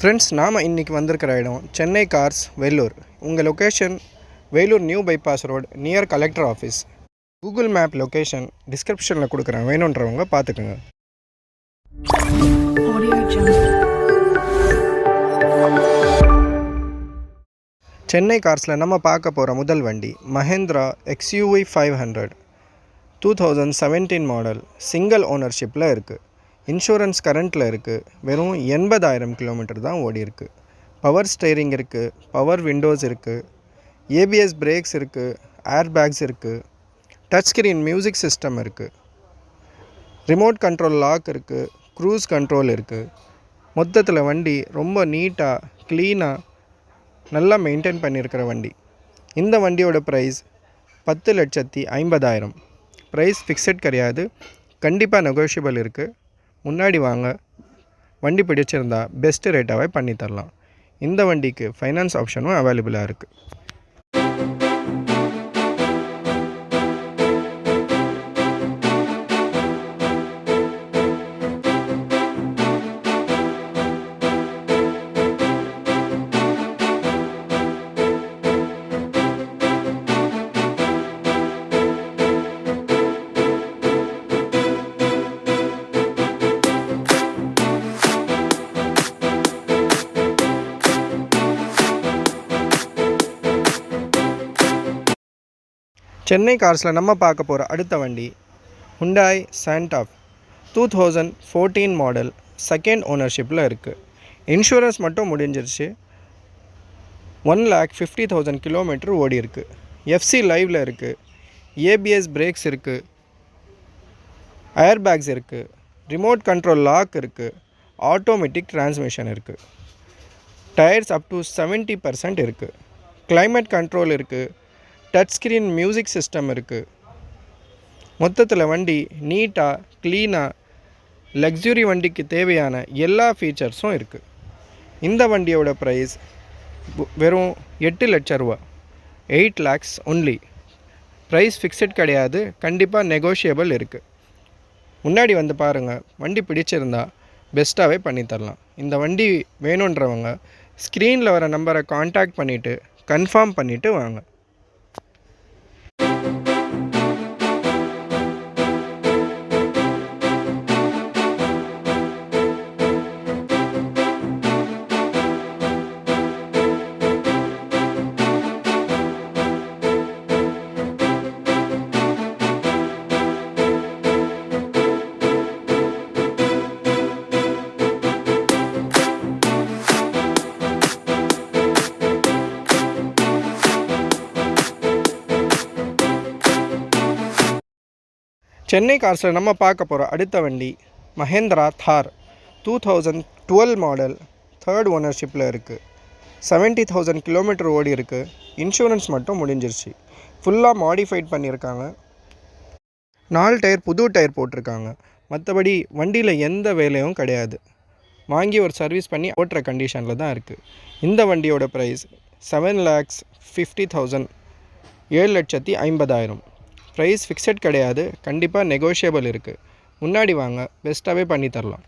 Friends, நாம் இன்றைக்கி வந்திருக்கிற இடம் சென்னை கார்ஸ் வேலூர். உங்கள் location Vellore new bypass road near collector office. Google map location டிஸ்கிரிப்ஷனில் கொடுக்குறேன், வேணுன்றவங்க பார்த்துக்குங்க. சென்னை கார்ஸில் நம்ம பார்க்க போகிற முதல் வண்டி மஹேந்திரா XUV 500 2017 மாடல். சிங்கிள் ஓனர்ஷிப்பில் இருக்குது. இன்சூரன்ஸ் கரண்ட்டில் இருக்குது. வெறும் 80,000 கிலோமீட்டர் தான் ஓடி இருக்குது. பவர் ஸ்டேரிங் இருக்குது, பவர் விண்டோஸ் இருக்குது, ABS பிரேக்ஸ் இருக்குது, ஏர் பேக்ஸ் இருக்குது, டச் ஸ்க்ரீன் மியூசிக் சிஸ்டம் இருக்குது, ரிமோட் கண்ட்ரோல் லாக் இருக்குது, க்ரூஸ் கண்ட்ரோல் இருக்குது. மொத்தத்தில் வண்டி ரொம்ப நீட்டாக க்ளீனாக நல்லா மெயின்டைன் பண்ணியிருக்கிற வண்டி. இந்த வண்டியோட ப்ரைஸ் 10,50,000. ப்ரைஸ் ஃபிக்ஸட் கிடையாது, கண்டிப்பாக நெகோஷியபிள் இருக்குது. முன்னாடி வாங்க, வண்டி பிடிச்சிருந்தா பெஸ்ட்டு ரேட்டாகவே பண்ணித்தரலாம். இந்த வண்டிக்கு ஃபைனான்ஸ் ஆப்ஷனும் அவைலபிளாக இருக்குது. சென்னை கார்ஸில் நம்ம பார்க்க போகிற அடுத்த வண்டி ஹுண்டாய் சாண்டா 2014 மாடல். செகண்ட் ஓனர்ஷிப்பில் இருக்குது. இன்சூரன்ஸ் மட்டும் முடிஞ்சிருச்சு. 1,50,000 கிலோமீட்டர் ஓடி இருக்குது. FC லைவில் இருக்குது. ABS பிரேக்ஸ் இருக்குது, ஏர் பேக்ஸ் இருக்குது, ரிமோட் கண்ட்ரோல் லாக் இருக்குது, ஆட்டோமேட்டிக் டிரான்ஸ்மிஷன் இருக்குது. டயர்ஸ் அப் டு 70% இருக்குது. கிளைமேட் கண்ட்ரோல் இருக்குது. டச் ஸ்க்ரீன் மியூசிக் சிஸ்டம் இருக்குது. மொத்தத்தில் வண்டி நீட்டாக க்ளீனாக லக்ஸுரி வண்டிக்கு தேவையான எல்லா ஃபீச்சர்ஸும் இருக்குது. இந்த வண்டியோட ப்ரைஸ் வெறும் 8 லட்சம் ரூபா, 8 lakhs ஒன்லி. ப்ரைஸ் ஃபிக்ஸட் கிடையாது, கண்டிப்பாக நெகோஷியபிள் இருக்குது. முன்னாடி வந்து பாருங்கள், வண்டி பிடிச்சிருந்தா பெஸ்ட்டாகவே பண்ணித்தரலாம். இந்த வண்டி வேணுன்றவங்க ஸ்க்ரீனில் வர நம்பரை காண்டாக்ட் பண்ணிவிட்டு கன்ஃபார்ம் பண்ணிவிட்டு வாங்க. சென்னை கார்ஸில் நம்ம பார்க்க போகிற அடுத்த வண்டி மஹேந்திரா தார் 2012 மாடல். தேர்ட் ஓனர்ஷிப்பில் இருக்குது. 70,000 கிலோமீட்டர் ஓடி இருக்குது. இன்சூரன்ஸ் மட்டும் முடிஞ்சிருச்சு. ஃபுல்லாக மாடிஃபைட் பண்ணியிருக்காங்க. 4 டயர் புது டயர் போட்டிருக்காங்க. மற்றபடி வண்டியில் எந்த வேலையும் கிடையாது. வாங்கி ஒரு சர்வீஸ் பண்ணி ஓட்டுற கண்டிஷனில் தான் இருக்குது. இந்த வண்டியோட ப்ரைஸ் 7,50,000, 7,50,000. ப்ரைஸ் ஃபிக்ஸட் கிடையாது, கண்டிப்பாக நெகோஷியபிள் இருக்குது. முன்னாடி வாங்க, பெஸ்ட்டாகவே பண்ணித்தரலாம்.